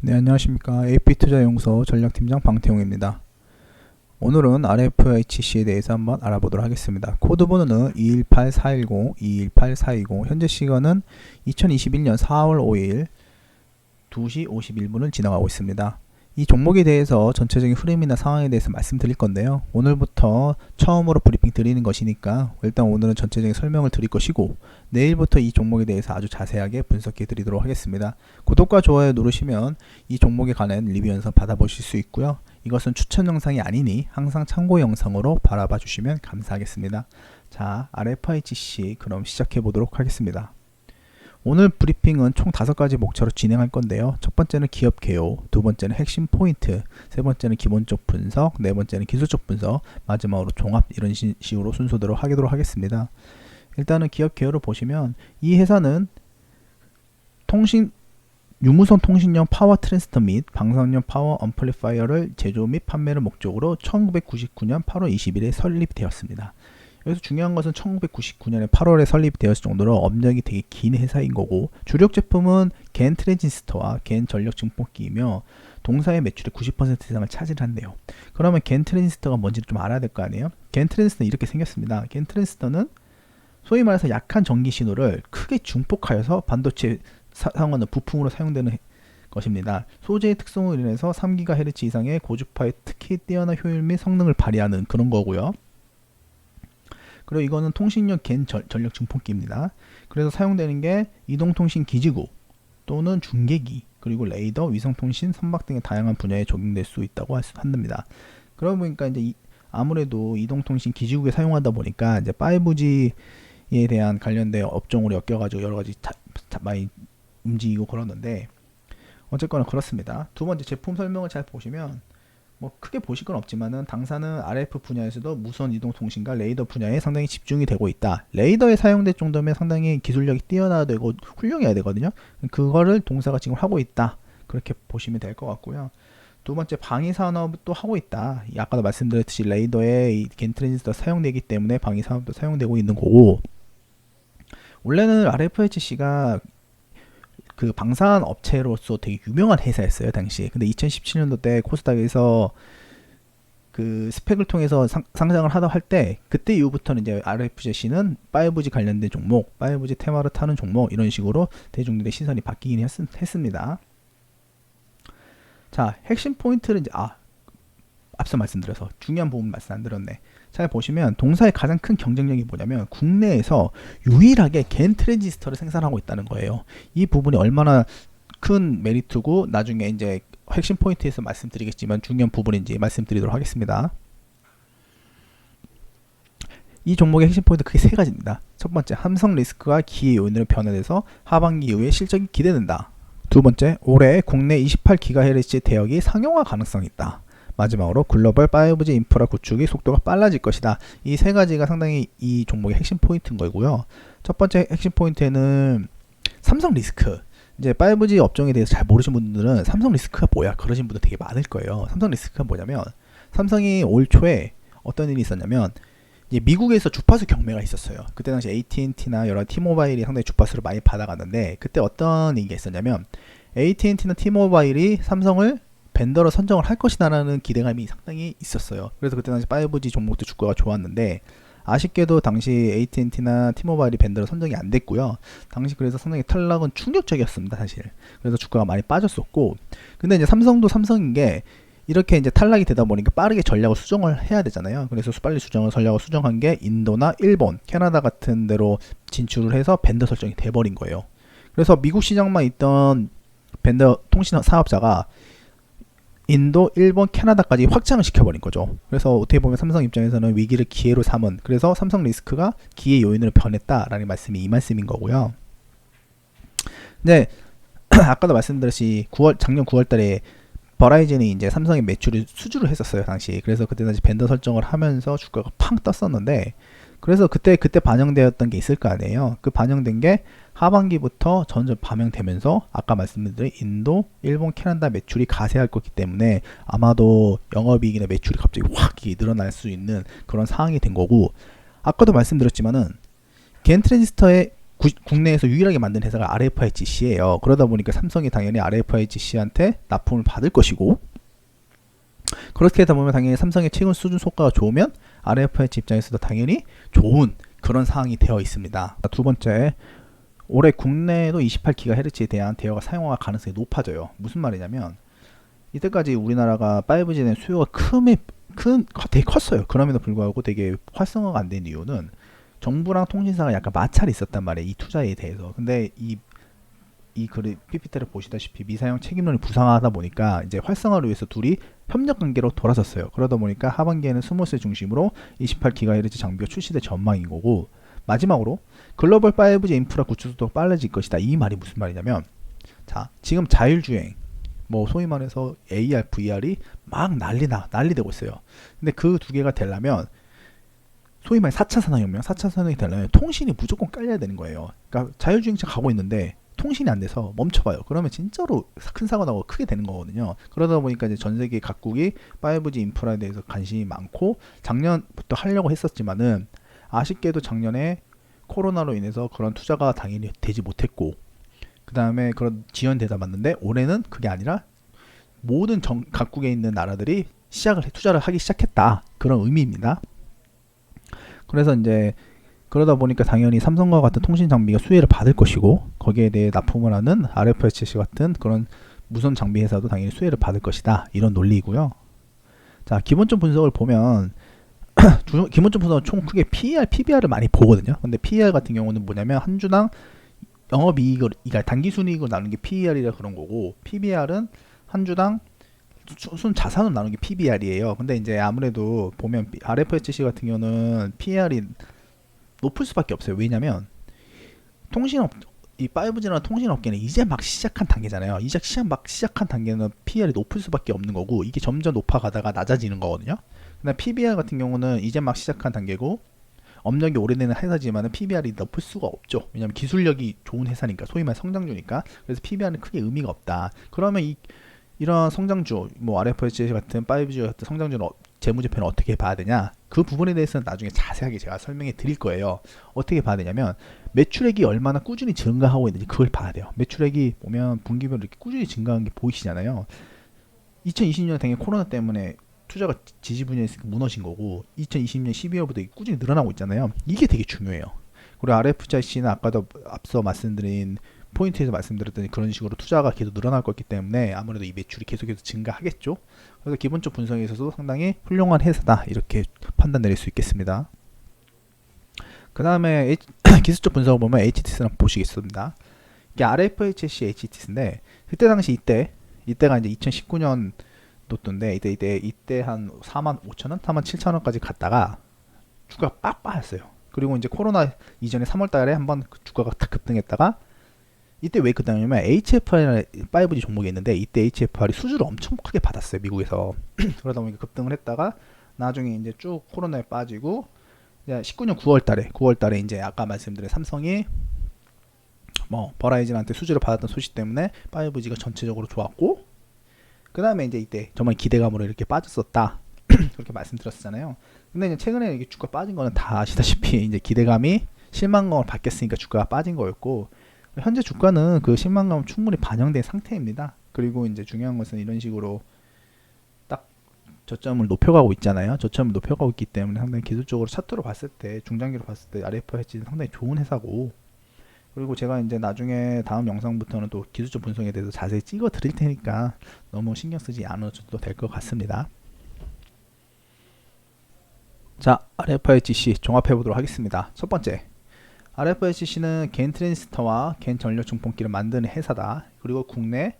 네, 안녕하십니까. AP투자연구소 전략팀장 방태용입니다. 오늘은 RFHC에 대해서 한번 알아보도록 하겠습니다. 코드 번호는 218410, 218420, 현재 시간은 2021년 4월 5일 2시 51분을 지나가고 있습니다. 이 종목에 대해서 전체적인 흐름이나 상황에 대해서 말씀드릴 건데요. 오늘부터 처음으로 브리핑 드리는 것이니까 일단 오늘은 전체적인 설명을 드릴 것이고, 내일부터 이 종목에 대해서 아주 자세하게 분석해 드리도록 하겠습니다. 구독과 좋아요 누르시면 이 종목에 관한 리뷰 영상 받아보실 수 있고요. 이것은 추천 영상이 아니니 항상 참고 영상으로 바라봐 주시면 감사하겠습니다. 자, RFHC 그럼 시작해 보도록 하겠습니다. 오늘 브리핑은 총 5가지 목차로 진행할 건데요. 첫 번째는 기업 개요, 두 번째는 핵심 포인트, 세 번째는 기본적 분석, 네 번째는 기술적 분석, 마지막으로 종합, 이런 식으로 순서대로 하도록 하겠습니다. 일단은 기업 개요를 보시면 이 회사는 유무선 통신용 파워 트랜스터 및 방사능 파워 앰플리파이어를 제조 및 판매를 목적으로 1999년 8월 20일에 설립되었습니다. 여기서 중요한 것은 1999년에 8월에 설립되었을 정도로 업력이 되게 긴 회사인 거고, 주력 제품은 겐 트랜지스터와 겐 전력 증폭기이며 동사의 매출의 90% 이상을 차지한대요. 그러면 겐 트랜지스터가 뭔지를 좀 알아야 될 거 아니에요? 겐 트랜지스터는 이렇게 생겼습니다. 겐 트랜지스터는 소위 말해서 약한 전기 신호를 크게 증폭하여서 반도체 사용하는 부품으로 사용되는 것입니다. 소재의 특성으로 인해서 3GHz 이상의 고주파의 특히 뛰어난 효율 및 성능을 발휘하는 그런 거고요. 그리고 이거는 통신용 겐 전력 증폭기입니다. 그래서 사용되는 게 이동통신 기지국 또는 중계기, 그리고 레이더, 위성통신, 선박 등의 다양한 분야에 적용될 수 있다고 한답니다. 그러다 보니까 이제 아무래도 이동통신 기지국에 사용하다 보니까 이제 5G에 대한 관련된 업종으로 엮여가지고 여러 가지 많이 움직이고 그러는데, 어쨌거나 그렇습니다. 두 번째 제품 설명을 잘 보시면 뭐 크게 보실 건 없지만은 당사는 RF 분야에서도 무선 이동통신과 레이더 분야에 상당히 집중이 되고 있다. 레이더에 사용될 정도면 상당히 기술력이 뛰어나야 되고 훌륭해야 되거든요. 그거를 동사가 지금 하고 있다. 그렇게 보시면 될 것 같고요. 두 번째 방위 산업도 하고 있다. 아까도 말씀드렸듯이 레이더에 이 겐 트랜지스터 사용되기 때문에 방위 산업도 사용되고 있는 거고, 원래는 RFHC가 그 방산 업체로서 되게 유명한 회사였어요, 당시에. 근데 2017년도 때 코스닥에서 그 스펙을 통해서 상장을 하다 할 때, 그때 이후부터는 이제 RFHC는 5G 관련된 종목, 5G 테마를 타는 종목, 이런 식으로 대중들의 시선이 바뀌긴 했습니다. 자, 핵심 포인트는 이제 앞서 말씀드려서 중요한 부분 말씀 안 드렸네. 잘 보시면 동사의 가장 큰 경쟁력이 뭐냐면 국내에서 유일하게 겐 트랜지스터를 생산하고 있다는 거예요. 이 부분이 얼마나 큰 메리트고 나중에 이제 핵심 포인트에서 말씀드리겠지만 중요한 부분인지 말씀드리도록 하겠습니다. 이 종목의 핵심 포인트 크게 3가지입니다. 첫 번째, 함성 리스크가 기회 요인으로 변화돼서 하반기 이후에 실적이 기대된다. 두 번째, 올해 국내 28GHz 대역이 상용화 가능성이 있다. 마지막으로 글로벌 5G 인프라 구축의 속도가 빨라질 것이다. 이 3가지가 상당히 이 종목의 핵심 포인트인 거고요. 첫 번째 핵심 포인트는 삼성 리스크. 이제 5G 업종에 대해서 잘 모르시는 분들은 삼성 리스크가 뭐야? 그러신 분들 되게 많을 거예요. 삼성 리스크가 뭐냐면, 삼성이 올 초에 어떤 일이 있었냐면, 이제 미국에서 주파수 경매가 있었어요. 그때 당시 AT&T나 여러 T모바일이 상당히 주파수를 많이 받아갔는데, 그때 어떤 얘기가 있었냐면 AT&T나 T모바일이 삼성을 벤더로 선정을 할 것이다라는 기대감이 상당히 있었어요. 그래서 그때 당시 5G 종목도 주가가 좋았는데, 아쉽게도 당시 AT&T나 T모바일이 벤더로 선정이 안 됐고요. 당시 그래서 상당히 탈락은 충격적이었습니다, 사실. 그래서 주가가 많이 빠졌었고, 근데 이제 삼성도 삼성인 게 이렇게 이제 탈락이 되다 보니까 빠르게 전략을 수정을 해야 되잖아요. 그래서 빨리 전략을 수정한 게 인도나 일본, 캐나다 같은 데로 진출을 해서 벤더 설정이 돼버린 거예요. 그래서 미국 시장만 있던 벤더 통신 사업자가 인도, 일본, 캐나다까지 확장을 시켜버린 거죠. 그래서 어떻게 보면 삼성 입장에서는 위기를 기회로 삼은, 그래서 삼성 리스크가 기회 요인으로 변했다라는 말씀이 이 말씀인 거고요. 네, 아까도 말씀드렸듯이 작년 9월달에 버라이즌이 이제 삼성의 매출을 수주를 했었어요, 당시. 그래서 그때 당시 벤더 설정을 하면서 주가가 팡 떴었는데, 그래서 그때 반영되었던 게 있을 거 아니에요. 그 반영된 게 하반기부터 점점 반영되면서 아까 말씀드린 인도, 일본, 캐나다 매출이 가세할 거기 때문에 아마도 영업이익이나 매출이 갑자기 확 늘어날 수 있는 그런 상황이 된 거고, 아까도 말씀드렸지만은 겐 트랜지스터의 국내에서 유일하게 만든 회사가 RFIGC예요. 그러다 보니까 삼성이 당연히 RFIGC한테 납품을 받을 것이고, 그렇게 하다 보면 당연히 삼성의 최근 수준 효과가 좋으면 RFIG 입장에서도 당연히 좋은 그런 상황이 되어 있습니다. 두 번째, 올해 국내에도 28GHz에 대한 대여가 사용할 가능성이 높아져요. 무슨 말이냐면 이때까지 우리나라가 5G에 대한 수요가 되게 컸어요. 그럼에도 불구하고 되게 활성화가 안 된 이유는 정부랑 통신사가 약간 마찰이 있었단 말이에요. 이 투자에 대해서. 근데 이 PPT를 보시다시피 미사용 책임론이 부상하다 보니까 이제 활성화를 위해서 둘이 협력 관계로 돌아섰어요. 그러다 보니까 하반기에는 스몰셀 중심으로 28GHz 장비가 출시될 전망인 거고, 마지막으로 글로벌 5G 인프라 구축도 빨라질 것이다. 이 말이 무슨 말이냐면, 자, 지금 자율주행, 뭐 소위 말해서 AR, VR이 막 난리되고 있어요. 근데 그 두 개가 되려면 소위 말해 4차 산업혁명, 4차 산업이 되려면 통신이 무조건 깔려야 되는 거예요. 그러니까 자율주행차 가고 있는데 통신이 안 돼서 멈춰봐요. 그러면 진짜로 큰 사고 나고 크게 되는 거거든요. 그러다 보니까 이제 전 세계 각국이 5G 인프라에 대해서 관심이 많고, 작년부터 하려고 했었지만은 아쉽게도 작년에 코로나로 인해서 그런 투자가 당연히 되지 못했고, 그 다음에 그런 지연되다 봤는데 올해는 그게 아니라 모든 각국에 있는 나라들이 투자를 하기 시작했다. 그런 의미입니다. 그래서 이제 그러다 보니까 당연히 삼성과 같은 통신 장비가 수혜를 받을 것이고, 거기에 대해 납품을 하는 RFIC 같은 그런 무선 장비 회사도 당연히 수혜를 받을 것이다. 이런 논리이고요. 자, 기본적 분석을 보면 기본적 분석은 총 크게 PER, PBR을 많이 보거든요. 근데 PER 같은 경우는 뭐냐면 한 주당 영업이익을, 그러니까 단기순이익을 나누는 게 PER이라 그런 거고, PBR은 한 주당 순 자산을 나누는 게 PBR이에요. 근데 이제 아무래도 보면 RFIC 같은 경우는 PER이 높을 수밖에 없어요. 왜냐면 이 5G나 통신업계는 이제 막 시작한 단계잖아요. 이제 막 시작한 단계는 PER이 높을 수밖에 없는 거고, 이게 점점 높아가다가 낮아지는 거거든요. 근데 PBR 같은 경우는 이제 막 시작한 단계고, 업력이 오래되는 회사지만은 PBR이 높을 수가 없죠. 왜냐면 기술력이 좋은 회사니까, 소위 말 성장주니까. 그래서 PBR은 크게 의미가 없다. 그러면 이런 성장주, 뭐 RFIC 같은 5G 같은 성장주는 재무제표는 어떻게 봐야 되냐? 그 부분에 대해서는 나중에 자세하게 제가 설명해 드릴 거예요. 어떻게 봐야 되냐면 매출액이 얼마나 꾸준히 증가하고 있는지 그걸 봐야 돼요. 매출액이 보면 분기별로 이렇게 꾸준히 증가하는 게 보이시잖아요. 2020년 당연히 코로나 때문에 투자가 지지부진해서 무너진 거고, 2020년 12월부터 꾸준히 늘어나고 있잖아요. 이게 되게 중요해요. 그리고 RFIC는 아까도 앞서 말씀드린 포인트에서 말씀드렸더니 그런 식으로 투자가 계속 늘어날 거기 때문에 아무래도 이 매출이 계속해서 증가하겠죠. 그래서 기본적 분석에 있어서 상당히 훌륭한 회사다, 이렇게 판단 내릴 수 있겠습니다. 그 다음에 기술적 분석을 보면 HTS를 보시겠습니다. 이게 RFIC HTS인데, 그때 당시 이때가 이제 2019년 노트인데, 이때 한 45,000원, 47,000원까지 갔다가 주가가 빡 빠졌어요. 그리고 이제 코로나 이전에 3월달에 한번 주가가 탁 급등했다가, 이때 왜 급등하냐면 HFR이라는 5G 종목이 있는데, 이때 HFR이 수주를 엄청 크게 받았어요, 미국에서. 그러다 보니까 급등을 했다가 나중에 이제 쭉 코로나에 빠지고, 이제 19년 9월달에 이제 아까 말씀드린 삼성이 뭐 버라이즌한테 수주를 받았던 소식 때문에 5G가 전체적으로 좋았고, 그 다음에 이때 정말 기대감으로 이렇게 빠졌었다. 그렇게 말씀드렸잖아요. 근데 이제 최근에 이게 주가 빠진 거는 다 아시다시피 이제 기대감이 실망감을 받겠으니까 주가가 빠진 거였고, 현재 주가는 그 실망감은 충분히 반영된 상태입니다. 그리고 이제 중요한 것은 이런 식으로 딱 저점을 높여가고 있잖아요. 저점을 높여가고 있기 때문에 상당히 기술적으로 차트로 봤을 때, 중장기로 봤을 때 RFIC는 상당히 좋은 회사고, 그리고 제가 이제 나중에 다음 영상부터는 또 기술적 분석에 대해서 자세히 찍어 드릴 테니까 너무 신경 쓰지 않으셔도 될 것 같습니다. 자, RFIC 종합해 보도록 하겠습니다. 첫 번째, RFIC는 겐 트랜지스터와 겐 전력 증폭기를 만드는 회사다. 그리고 국내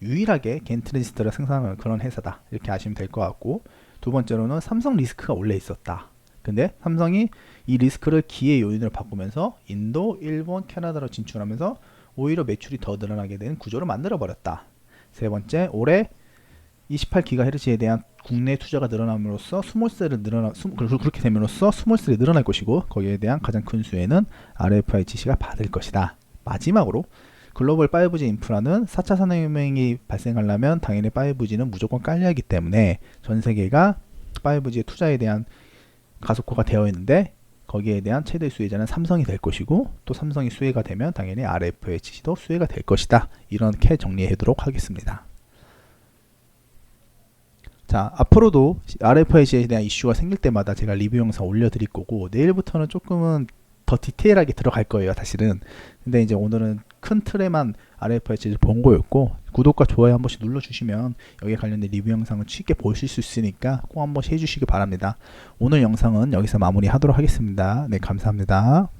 유일하게 겐 트랜지스터를 생산하는 그런 회사다, 이렇게 아시면 될 것 같고, 두 번째로는 삼성 리스크가 원래 있었다. 근데 삼성이 이 리스크를 기회 요인으로 바꾸면서 인도, 일본, 캐나다로 진출하면서 오히려 매출이 더 늘어나게 되는 구조를 만들어 버렸다. 세 번째, 올해 28GHz에 대한 국내 투자가 늘어남으로써 그렇게 됨으로써 스몰셀이 늘어날 것이고, 거기에 대한 가장 큰 수혜는 RFIC가 받을 것이다. 마지막으로 글로벌 5G 인프라는 4차 산업혁명이 발생하려면 당연히 5G는 무조건 깔려야 하기 때문에 전 세계가 5G의 투자에 대한 가속화가 되어 있는데, 거기에 대한 최대 수혜자는 삼성이 될 것이고, 또 삼성이 수혜가 되면 당연히 RFHC도 수혜가 될 것이다. 이렇게 정리하도록 하겠습니다. 자, 앞으로도 RFIC에 대한 이슈가 생길 때마다 제가 리뷰 영상 올려드릴 거고, 내일부터는 조금은 더 디테일하게 들어갈 거예요, 사실은. 근데 이제 오늘은 큰 틀에만 RFIC를 본 거였고, 구독과 좋아요 한 번씩 눌러주시면 여기에 관련된 리뷰 영상을 쉽게 보실 수 있으니까 꼭 한 번씩 해주시기 바랍니다. 오늘 영상은 여기서 마무리하도록 하겠습니다. 네, 감사합니다.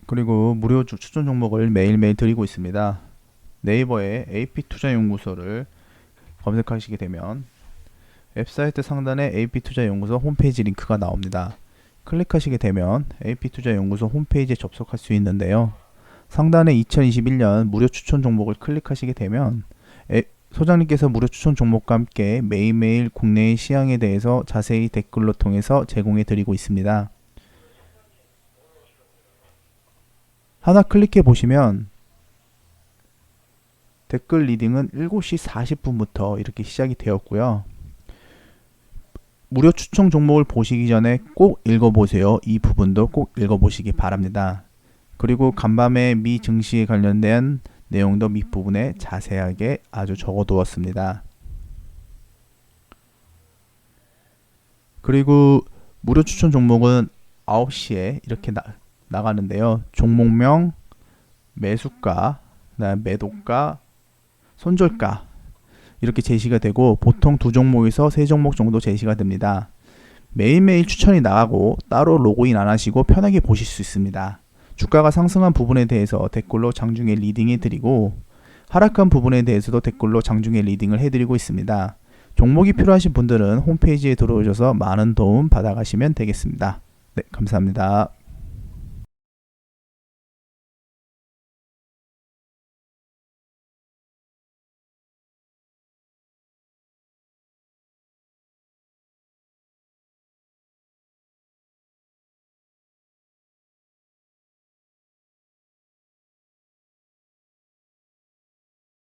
그리고 무료 추천 종목을 매일매일 드리고 있습니다. 네이버에 AP투자연구소를 검색하시게 되면 웹사이트 상단에 AP투자연구소 홈페이지 링크가 나옵니다. 클릭하시게 되면 AP투자연구소 홈페이지에 접속할 수 있는데요. 상단에 2021년 무료 추천 종목을 클릭하시게 되면 소장님께서 무료 추천 종목과 함께 매일매일 국내의 시황에 대해서 자세히 댓글로 통해서 제공해 드리고 있습니다. 하나 클릭해 보시면 댓글 리딩은 7시 40분부터 이렇게 시작이 되었고요. 무료 추천 종목을 보시기 전에 꼭 읽어보세요. 이 부분도 꼭 읽어보시기 바랍니다. 그리고 간밤에 미 증시에 관련된 내용도 밑부분에 자세하게 아주 적어두었습니다. 그리고 무료 추천 종목은 9시에 이렇게 나가는데요. 종목명, 매수가, 매도가, 손절가 이렇게 제시가 되고, 보통 2종목에서 3종목 정도 제시가 됩니다. 매일매일 추천이 나가고 따로 로그인 안 하시고 편하게 보실 수 있습니다. 주가가 상승한 부분에 대해서 댓글로 장중에 리딩해 드리고, 하락한 부분에 대해서도 댓글로 장중에 리딩을 해드리고 있습니다. 종목이 필요하신 분들은 홈페이지에 들어오셔서 많은 도움 받아가시면 되겠습니다. 네, 감사합니다.